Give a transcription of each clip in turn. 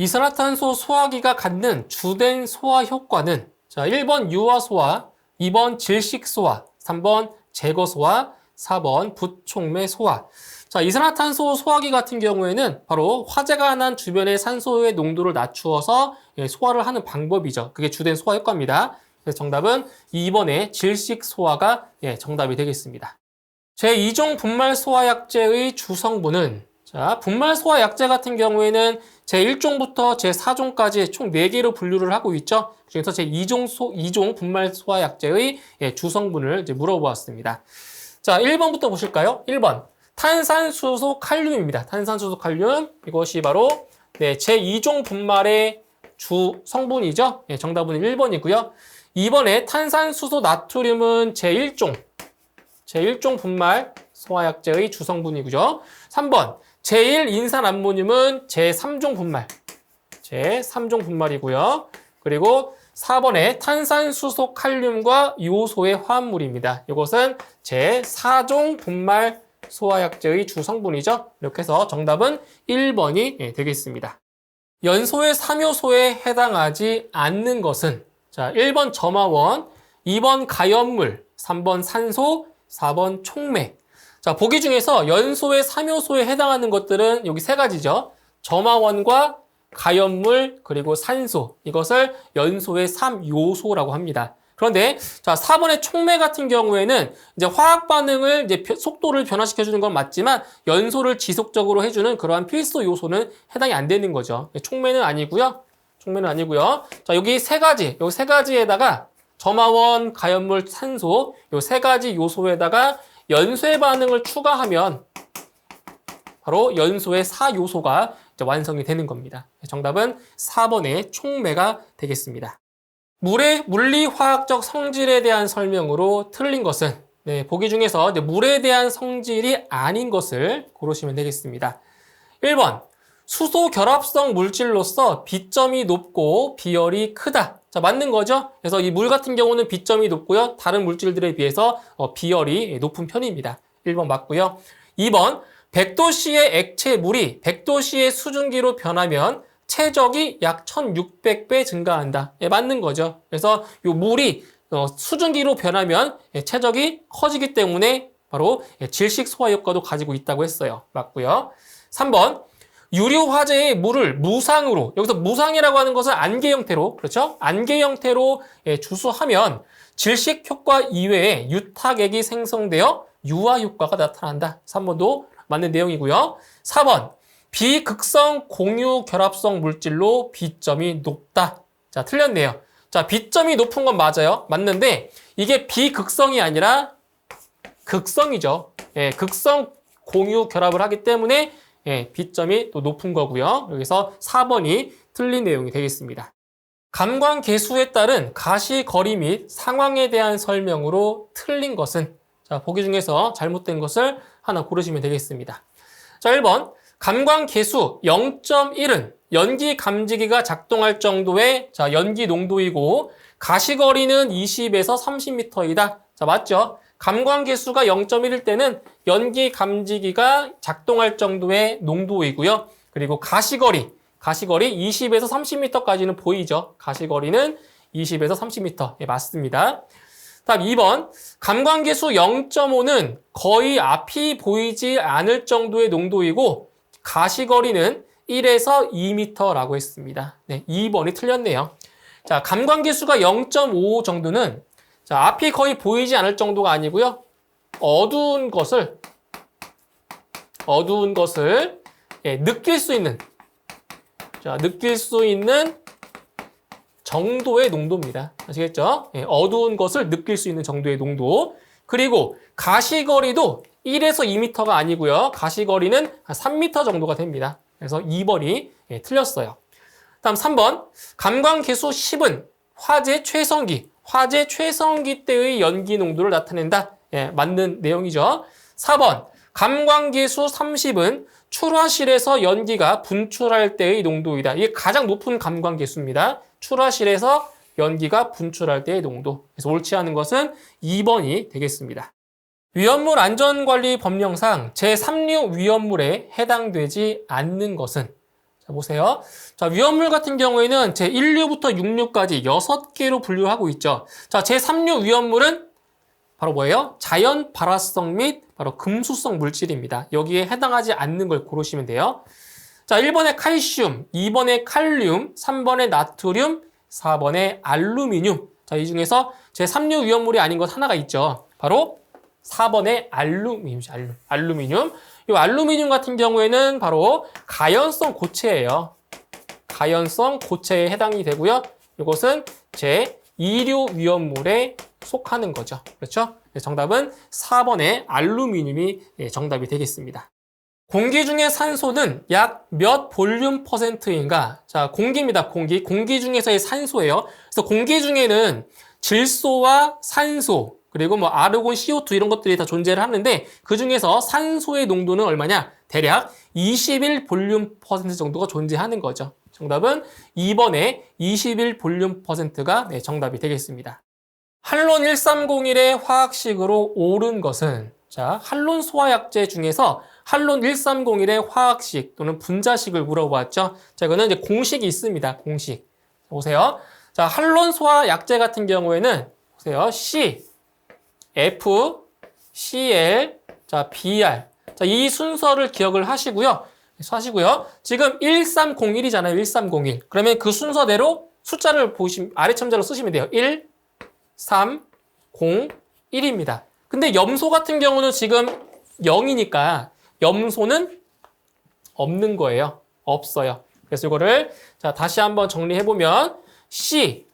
이산화탄소 소화기가 갖는 주된 소화 효과는 1번 유화 소화, 2번 질식 소화, 3번 제거 소화, 4번 부촉매 소화. 이산화탄소 소화기 같은 경우에는 바로 화재가 난 주변의 산소의 농도를 낮추어서 소화를 하는 방법이죠. 그게 주된 소화 효과입니다. 그래서 정답은 2번의 질식 소화가 정답이 되겠습니다. 제2종 분말 소화약제의 주성분은 분말 소화약제 같은 경우에는 제1종부터 제4종까지 총 4개로 분류를 하고 있죠. 그래서 제2종 분말 소화약제의 주성분을 물어보았습니다. 1번부터 보실까요? 1번. 탄산수소 칼륨입니다. 탄산수소 칼륨. 이것이 바로 제2종 분말의 주 성분이죠. 정답은 1번이고요. 2번에 탄산수소 나트륨은 제1종 분말 소화약제의 주성분이고요. 3번. 제1인산암모늄은 제3종 분말이고요. 그리고 4번에 탄산수소 칼륨과 요소의 화합물입니다. 이것은 제4종 분말 소화약제의 주성분이죠. 이렇게 해서 정답은 1번이 되겠습니다. 연소의 3요소에 해당하지 않는 것은 1번 점화원, 2번 가염물, 3번 산소, 4번 촉매. 보기 중에서 연소의 3요소에 해당하는 것들은 여기 세 가지죠. 점화원과 가염물 그리고 산소. 이것을 연소의 3요소라고 합니다. 그런데 4번의 촉매 같은 경우에는 이제 화학 반응을 속도를 변화시켜 주는 건 맞지만 연소를 지속적으로 해주는 그러한 필수 요소는 해당이 안 되는 거죠. 촉매는 아니고요. 여기 세 가지에다가 점화원, 가염물, 산소 이 세 가지 요소에다가 연쇄 반응을 추가하면 바로 연소의 4요소가 완성이 되는 겁니다. 정답은 4번의 촉매가 되겠습니다. 물의 물리화학적 성질에 대한 설명으로 틀린 것은 보기 중에서 물에 대한 성질이 아닌 것을 고르시면 되겠습니다. 1번 수소 결합성 물질로서 B점이 높고 비열이 크다. 맞는 거죠? 그래서 이 물 같은 경우는 B점이 높고요. 다른 물질들에 비해서 비열이 높은 편입니다. 1번 맞고요. 2번 100도씨의 액체물이 100도씨의 수증기로 변하면 체적이 약 1600배 증가한다. 맞는 거죠. 그래서 이 물이 수증기로 변하면 체적이 커지기 때문에 바로 질식 소화 효과도 가지고 있다고 했어요. 맞고요. 3번 유류 화재의 물을 무상으로, 여기서 무상이라고 하는 것은 안개 형태로, 그렇죠? 안개 형태로 주수하면 질식 효과 이외에 유탁액이 생성되어 유화 효과가 나타난다. 3번도 맞는 내용이고요. 4번 비극성 공유 결합성 물질로 B점이 높다. 틀렸네요. B점이 높은 건 맞아요. 맞는데 이게 비극성이 아니라 극성이죠. 극성 공유 결합을 하기 때문에 B점이 또 높은 거고요. 여기서 4번이 틀린 내용이 되겠습니다. 감광계수에 따른 가시거리 및 상황에 대한 설명으로 틀린 것은 보기 중에서 잘못된 것을 하나 고르시면 되겠습니다. 1번 감광계수 0.1은 연기 감지기가 작동할 정도의 연기 농도이고 가시거리는 20에서 30m이다. 맞죠? 감광계수가 0.1일 때는 연기 감지기가 작동할 정도의 농도이고요. 그리고 가시거리 20에서 30m까지는 보이죠. 가시거리는 20에서 30m. 맞습니다. 다음 2번 감광계수 0.5는 거의 앞이 보이지 않을 정도의 농도이고 가시거리는 1에서 2m라고 했습니다. 2번이 틀렸네요. 감광계수가 0.5 정도는 앞이 거의 보이지 않을 정도가 아니고요. 어두운 것을 느낄 수 있는 정도의 농도입니다. 아시겠죠? 어두운 것을 느낄 수 있는 정도의 농도. 그리고 가시거리도 1에서 2m가 아니고요. 가시거리는 한 3m 정도가 됩니다. 그래서 2번이 틀렸어요. 다음 3번 감광계수 10은 화재 최성기 때의 연기 농도를 나타낸다. 맞는 내용이죠. 4번 감광계수 30은 출화실에서 연기가 분출할 때의 농도이다. 이게 가장 높은 감광계수입니다. 출화실에서 연기가 분출할 때의 농도. 그래서 옳지 않은 것은 2번이 되겠습니다. 위험물 안전관리 법령상 제3류 위험물에 해당되지 않는 것은 자, 보세요. 자, 위험물 같은 경우에는 제1류부터 6류까지 6개로 분류하고 있죠. 자, 제3류 위험물은 바로 뭐예요? 자연 발화성 및 바로 금수성 물질입니다. 여기에 해당하지 않는 걸 고르시면 돼요. 자, 1번에 칼슘, 2번에 칼륨, 3번에 나트륨, 4번에 알루미늄. 자, 이 중에서 제3류 위험물이 아닌 것 하나가 있죠. 바로 4번에 알루미늄. 이 알루미늄 같은 경우에는 바로 가연성 고체예요. 가연성 고체에 해당이 되고요. 이것은 제2류 위험물에 속하는 거죠. 그렇죠? 정답은 4번의 알루미늄이 정답이 되겠습니다. 공기 중의 산소는 약 몇 볼륨 퍼센트인가? 자, 공기입니다. 공기 중에서의 산소예요. 그래서 공기 중에는 질소와 산소, 그리고 뭐 아르곤, CO2 이런 것들이 다 존재를 하는데 그 중에서 산소의 농도는 얼마냐? 대략 21 볼륨 퍼센트 정도가 존재하는 거죠. 정답은 2번에 21 볼륨 퍼센트가 정답이 되겠습니다. 할론 1301의 화학식으로 옳은 것은 자, 할론 소화약제 중에서 할론 1301의 화학식 또는 분자식을 물어보았죠. 자, 이거는 이제 공식이 있습니다. 공식. 보세요. 자, 할론 소화약제 같은 경우에는 보세요. C, F, Cl, 자, Br. 자, 이 순서를 기억을 하시고요. 지금 1301이잖아요. 1301. 그러면 그 순서대로 숫자를 보시면 아래 첨자로 쓰시면 돼요. 1, 3, 0, 1입니다. 근데 염소 같은 경우는 지금 0이니까 염소는 없는 거예요. 없어요. 그래서 이거를 자, 다시 한번 정리해보면 C,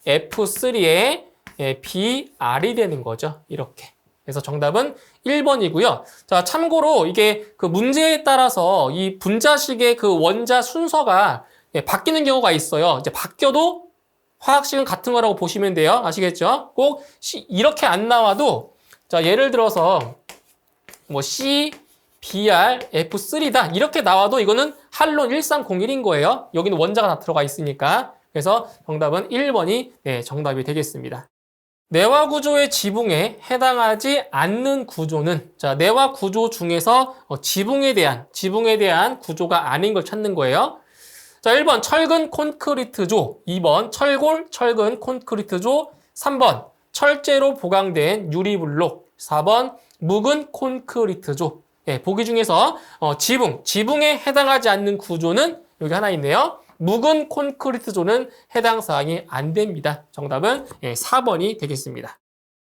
F3에 BR이 되는 거죠. 이렇게. 그래서 정답은 1번이고요. 자, 참고로 이게 그 문제에 따라서 이 분자식의 그 원자 순서가 바뀌는 경우가 있어요. 이제 바뀌어도 화학식은 같은 거라고 보시면 돼요. 아시겠죠? 꼭 이렇게 안 나와도 자, 예를 들어서 뭐 C, BR, F3다 이렇게 나와도 이거는 할론 1301인 거예요. 여기는 원자가 다 들어가 있으니까. 그래서 정답은 1번이 정답이 되겠습니다. 내화 구조의 지붕에 해당하지 않는 구조는 자, 내화 구조 중에서 지붕에 대한 구조가 아닌 걸 찾는 거예요. 자, 1번 철근 콘크리트조, 2번 철근 콘크리트조, 3번 철제로 보강된 유리블록, 4번 묵은 콘크리트조. 보기 중에서 지붕에 해당하지 않는 구조는 여기 하나 있네요. 묵은 콘크리트조는 해당 사항이 안 됩니다. 정답은 4번이 되겠습니다.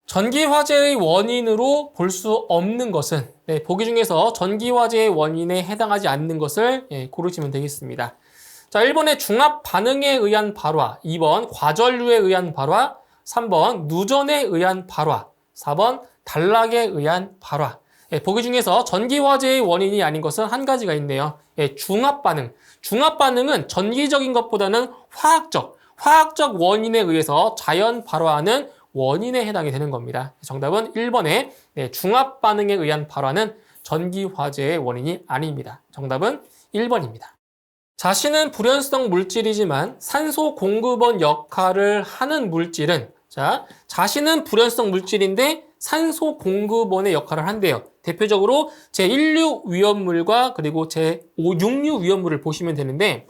전기화재의 원인으로 볼 수 없는 것은 보기 중에서 전기화재의 원인에 해당하지 않는 것을 고르시면 되겠습니다. 자, 1번에 중합 반응에 의한 발화, 2번 과전류에 의한 발화, 3번 누전에 의한 발화, 4번 단락에 의한 발화. 보기 중에서 전기화재의 원인이 아닌 것은 한 가지가 있네요. 중합 반응. 중합 반응은 전기적인 것보다는 화학적 원인에 의해서 자연 발화하는 원인에 해당이 되는 겁니다. 정답은 1번에 중합 반응에 의한 발화는 전기화재의 원인이 아닙니다. 정답은 1번입니다. 자신은 불연성 물질이지만 산소 공급원 역할을 하는 물질은 자, 자신은 불연성 물질인데 산소 공급원의 역할을 한대요. 대표적으로 제1류 위험물과 그리고 제6류 위험물을 보시면 되는데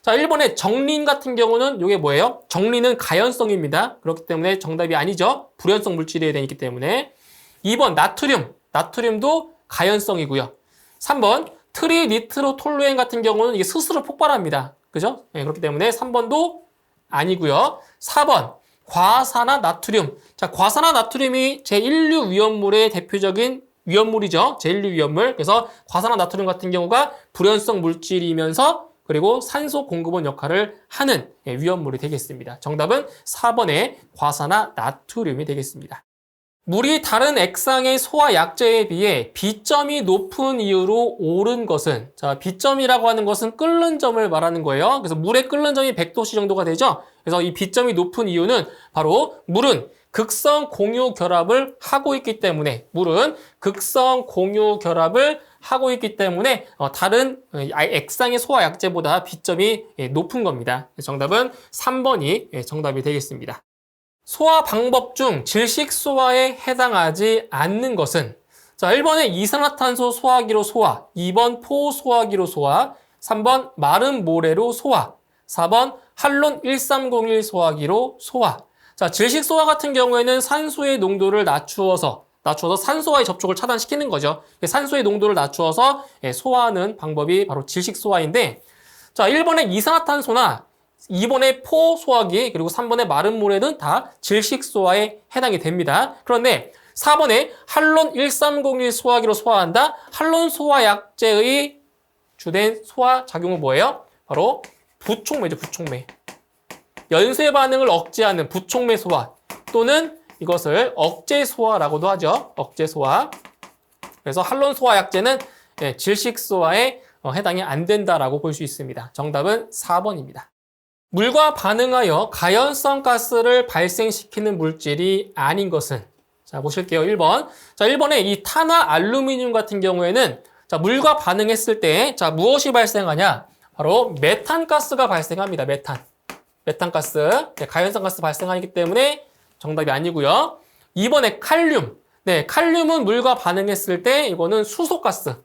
자, 1번에 정린 같은 경우는 이게 뭐예요? 정린은 가연성입니다. 그렇기 때문에 정답이 아니죠. 불연성 물질이 되기 때문에 2번 나트륨도 가연성이고요. 3번 트리니트로톨루엔 같은 경우는 이게 스스로 폭발합니다. 그죠? 그렇기 때문에 3번도 아니고요. 4번 과산화나트륨. 자, 과산화나트륨이 제1류 위험물의 대표적인 위험물이죠. 제1류 위험물. 그래서 과산화나트륨 같은 경우가 불연성 물질이면서 그리고 산소 공급원 역할을 하는 위험물이 되겠습니다. 정답은 4번의 과산화나트륨이 되겠습니다. 물이 다른 액상의 소화약제에 비해 B점이 높은 이유로 옳은 것은 자, B점이라고 하는 것은 끓는 점을 말하는 거예요. 그래서 물의 끓는 점이 100도씨 정도가 되죠. 그래서 이 B점이 높은 이유는 바로 물은 극성 공유 결합을 하고 있기 때문에 다른 액상의 소화약제보다 B점이 높은 겁니다. 정답은 3번이 정답이 되겠습니다. 소화 방법 중 질식 소화에 해당하지 않는 것은 자, 1번에 이산화탄소 소화기로 소화, 2번 포 소화기로 소화, 3번 마른 모래로 소화, 4번 할론 1301 소화기로 소화. 자, 질식 소화 같은 경우에는 산소의 농도를 낮추어서 산소와의 접촉을 차단시키는 거죠. 산소의 농도를 낮추어서 소화하는 방법이 바로 질식 소화인데, 자, 1번의 이산화탄소나 2번의 포 소화기 그리고 3번의 마른 모래는 다 질식 소화에 해당이 됩니다. 그런데 4번에 할론 1301 소화기로 소화한다. 할론 소화약제의 주된 소화 작용은 뭐예요? 바로 부촉매죠, 부촉매. 연쇄 반응을 억제하는 부촉매 소화 또는 이것을 억제 소화라고도 하죠. 억제 소화. 그래서 할론 소화약제는 질식 소화에 해당이 안 된다라고 볼 수 있습니다. 정답은 4번입니다. 물과 반응하여 가연성 가스를 발생시키는 물질이 아닌 것은? 자, 보실게요. 1번. 자, 1번에 이 탄화 알루미늄 같은 경우에는 자, 물과 반응했을 때 자, 무엇이 발생하냐? 바로 메탄가스가 발생합니다. 메탄가스. 가연성 가스 발생하기 때문에 정답이 아니고요. 2번에 칼륨. 네, 칼륨은 물과 반응했을 때 이거는 수소가스.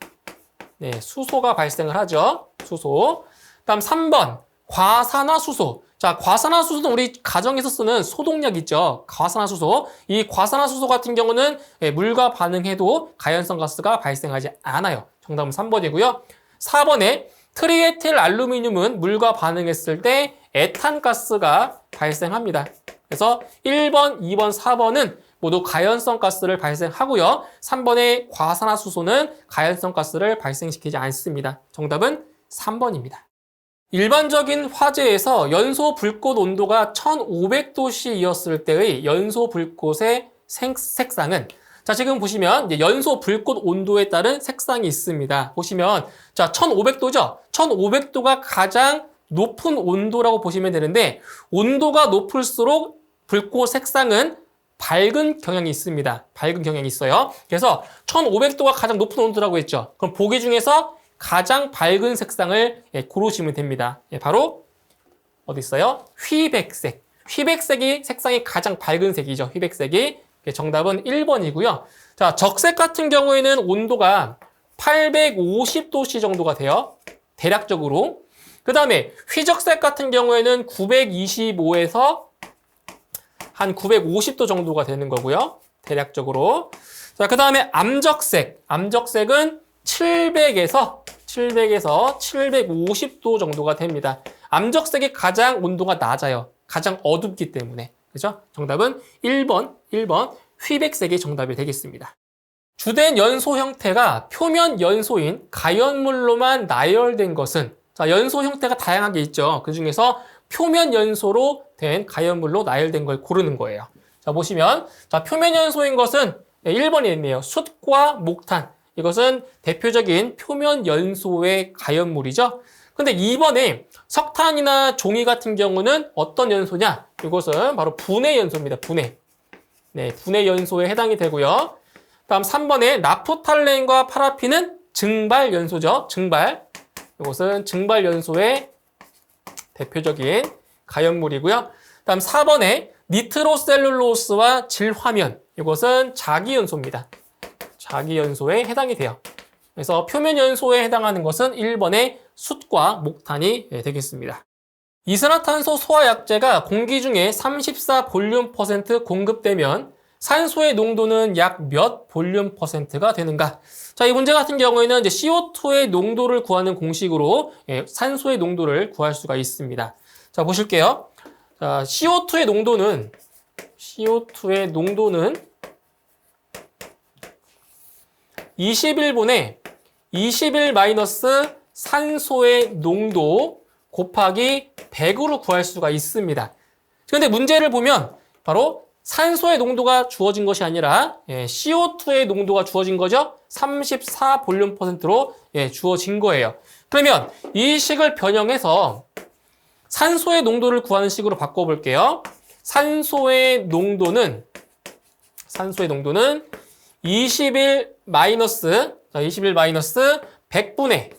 네, 수소가 발생을 하죠. 수소. 다음 3번. 과산화수소. 자, 과산화수소는 우리 가정에서 쓰는 소독약 있죠. 과산화수소. 이 과산화수소 같은 경우는 물과 반응해도 가연성 가스가 발생하지 않아요. 정답은 3번이고요. 4번에 트리에틸 알루미늄은 물과 반응했을 때 에탄가스가 발생합니다. 그래서 1번, 2번, 4번은 모두 가연성 가스를 발생하고요. 3번의 과산화수소는 가연성 가스를 발생시키지 않습니다. 정답은 3번입니다. 일반적인 화재에서 연소 불꽃 온도가 1500도씨이었을 때의 연소 불꽃의 색상은 자, 지금 보시면 연소 불꽃 온도에 따른 색상이 있습니다. 보시면 자, 1500도죠. 1500도가 가장 높은 온도라고 보시면 되는데 온도가 높을수록 불꽃 색상은 밝은 경향이 있습니다. 밝은 경향이 있어요. 그래서 1500도가 가장 높은 온도라고 했죠. 그럼 보기 중에서 가장 밝은 색상을 고르시면 됩니다. 바로 어디 있어요? 휘백색. 휘백색이 색상이 가장 밝은 색이죠. 휘백색이. 정답은 1번이고요. 자, 적색 같은 경우에는 온도가 850도씨 정도가 돼요. 대략적으로. 그 다음에 휘적색 같은 경우에는 925에서 한 950도 정도가 되는 거고요. 대략적으로. 자, 그 다음에 암적색. 암적색은 700에서 750도 정도가 됩니다. 암적색이 가장 온도가 낮아요. 가장 어둡기 때문에. 그죠? 정답은 1번 휘백색이 정답이 되겠습니다. 주된 연소 형태가 표면 연소인 가연물로만 나열된 것은 자, 연소 형태가 다양하게 있죠. 그 중에서 표면 연소로 된 가연물로 나열된 걸 고르는 거예요. 자, 보시면 자, 표면 연소인 것은 1번이 있네요. 숯과 목탄. 이것은 대표적인 표면 연소의 가연물이죠. 근데 2번에 석탄이나 종이 같은 경우는 어떤 연소냐? 이것은 바로 분해 연소입니다. 분해. 네, 분해 연소에 해당이 되고요. 다음 3번에 나프탈렌과 파라핀은 증발 연소죠. 증발. 이것은 증발 연소의 대표적인 가연물이고요. 다음 4번에 니트로셀룰로스와 질화면. 이것은 자기연소입니다. 자기연소에 해당이 돼요. 그래서 표면 연소에 해당하는 것은 1번의 숯과 목탄이 되겠습니다. 이산화탄소 소화약제가 공기 중에 34 볼륨 % 공급되면 산소의 농도는 약 몇 볼륨 %가 되는가? 자, 이 문제 같은 경우에는 이제 CO2의 농도를 구하는 공식으로 산소의 농도를 구할 수가 있습니다. 자, 보실게요. 자, CO2의 농도는 21분의 21 마이너스 산소의 농도 곱하기 100으로 구할 수가 있습니다. 그런데 문제를 보면 바로 산소의 농도가 주어진 것이 아니라 CO2의 농도가 주어진 거죠. 34 볼륨 %로 주어진 거예요. 그러면 이 식을 변형해서 산소의 농도를 구하는 식으로 바꿔볼게요. 산소의 농도는 21 마이너스 100분의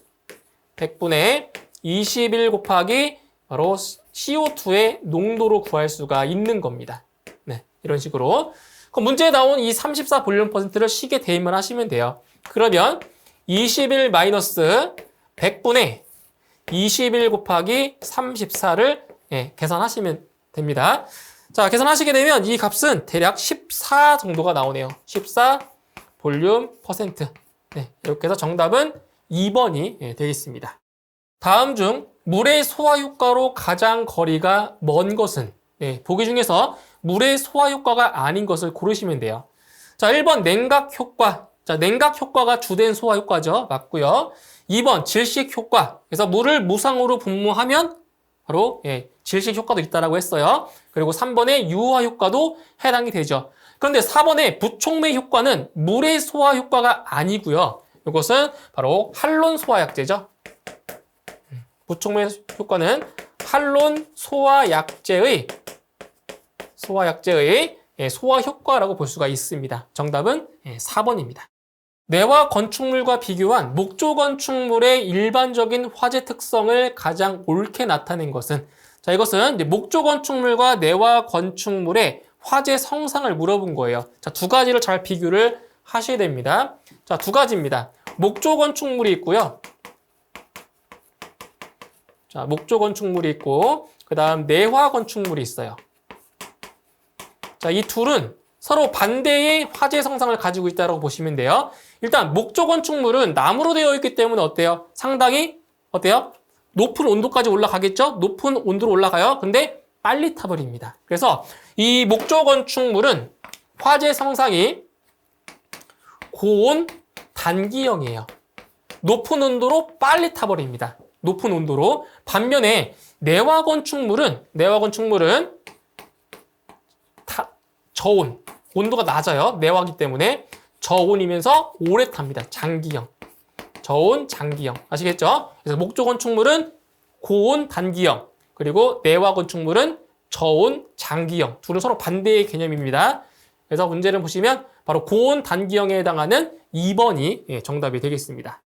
21 곱하기 바로 CO2의 농도로 구할 수가 있는 겁니다. 네, 이런 식으로. 그럼 문제에 나온 이 34 볼륨 %를 식에 대입을 하시면 돼요. 그러면 21 마이너스 100분의 21 곱하기 34를 계산하시면 됩니다. 자, 계산하시게 되면 이 값은 대략 14 정도가 나오네요. 14 볼륨 퍼센트. 이렇게 해서 정답은 2번이 되겠습니다. 다음 중 물의 소화 효과로 가장 거리가 먼 것은 보기 중에서 물의 소화 효과가 아닌 것을 고르시면 돼요. 자, 1번 냉각 효과. 자, 냉각 효과가 주된 소화 효과죠. 맞고요. 2번 질식 효과. 그래서 물을 무상으로 분무하면 바로 질식 효과도 있다라고 했어요. 그리고 3번의 유화 효과도 해당이 되죠. 그런데 4번의 부촉매 효과는 물의 소화 효과가 아니고요. 이것은 바로 할론 소화약제죠. 부촉매 효과는 할론 소화약제의 소화 효과라고 볼 수가 있습니다. 정답은 4번입니다. 뇌와 건축물과 비교한 목조 건축물의 일반적인 화재 특성을 가장 옳게 나타낸 것은, 자, 이것은 이제 목조 건축물과 뇌와 건축물의 화재 성상을 물어본 거예요. 자, 두 가지를 잘 비교를 하셔야 됩니다. 자, 두 가지입니다. 목조 건축물이 있고요. 자, 목조 건축물이 있고, 그 다음 내화 건축물이 있어요. 자, 이 둘은 서로 반대의 화재 성상을 가지고 있다고 보시면 돼요. 일단 목조 건축물은 나무로 되어 있기 때문에 어때요? 상당히 어때요? 높은 온도까지 올라가겠죠? 높은 온도로 올라가요. 근데 빨리 타버립니다. 그래서 이 목조 건축물은 화재 성상이 고온 단기형이에요. 높은 온도로 빨리 타버립니다. 높은 온도로. 반면에 내화 건축물은 저온, 온도가 낮아요. 내화기 때문에 저온이면서 오래 탑니다. 장기형. 저온, 장기형. 아시겠죠? 그래서 목조 건축물은 고온, 단기형. 그리고 내화 건축물은 저온, 장기형. 둘은 서로 반대의 개념입니다. 그래서 문제를 보시면 바로 고온, 단기형에 해당하는 2번이 정답이 되겠습니다.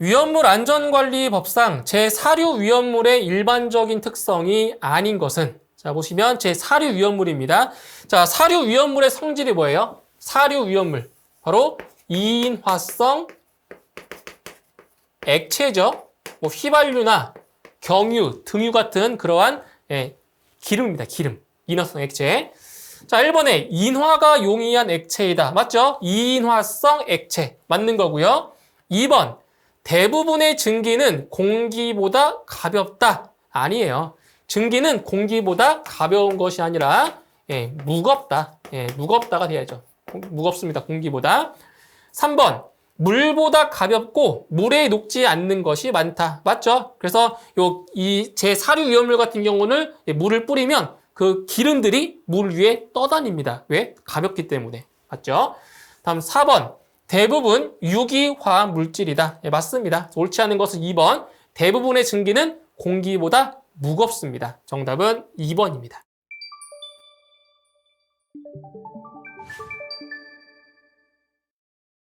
위험물 안전관리 법상 제4류 위험물의 일반적인 특성이 아닌 것은, 자, 보시면 제4류 위험물입니다. 자, 사류 위험물의 성질이 뭐예요? 사류 위험물. 바로 이인화성 액체죠. 뭐 휘발유나 경유, 등유 같은 그러한 기름입니다. 기름. 이인화성 액체. 자, 1번에 인화가 용이한 액체이다. 맞죠? 이인화성 액체. 맞는 거고요. 2번. 대부분의 증기는 공기보다 가볍다. 아니에요. 증기는 공기보다 가벼운 것이 아니라 무겁다. 무겁다가 돼야죠. 무겁습니다. 공기보다. 3번. 물보다 가볍고 물에 녹지 않는 것이 많다. 맞죠? 그래서 이 제4류 위험물 같은 경우는 물을 뿌리면 그 기름들이 물 위에 떠다닙니다. 왜? 가볍기 때문에. 맞죠? 다음 4번. 대부분 유기화학 물질이다. 맞습니다. 옳지 않은 것은 2번. 대부분의 증기는 공기보다 무겁습니다. 정답은 2번입니다.